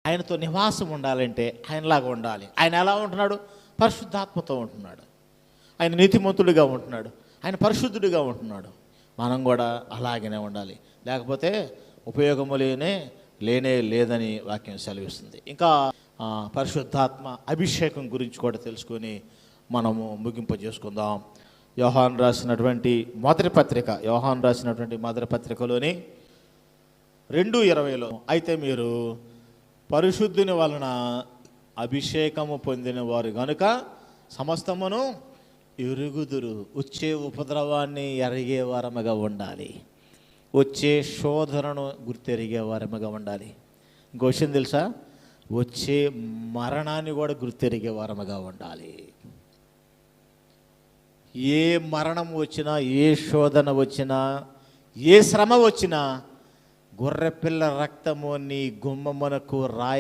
ఆయనతో నివాసం ఉండాలంటే ఆయనలాగా ఉండాలి. ఆయన ఎలా ఉంటున్నాడు? పరిశుద్ధాత్మతో ఉంటున్నాడు. ఆయన నీతిమంతుడిగా ఉంటున్నాడు. ఆయన పరిశుద్ధుడిగా ఉంటున్నాడు. మనం కూడా అలాగనే ఉండాలి. లేకపోతే ఉపయోగము లేనే లేదని వాక్యం సెలవిస్తుంది. ఇంకా పరిశుద్ధాత్మ అభిషేకం గురించి కూడా తెలుసుకొని మనము ముగింపు చేసుకుందాం. యోహాను రాసినటువంటి మొదటి పత్రికలోని 2:20 అయితే మీరు పరిశుద్ధుని వలన అభిషేకము పొందిన వారు గనుక సమస్తమును ఎరుగుదురు. వచ్చే ఉపద్రవాన్ని ఎరిగే వారముగా ఉండాలి. వచ్చే శోధనను గుర్తెరిగే వారముగా ఉండాలి. ఇంకో విషయం తెలుసా? వచ్చే మరణాన్ని కూడా గుర్తెరిగే వారముగా ఉండాలి. ఏ మరణం వచ్చినా, ఏ శోధన వచ్చినా, ఏ శ్రమ వచ్చినా, గొర్రెపిల్ల రక్తము నీ గుమ్మమునకు రాయి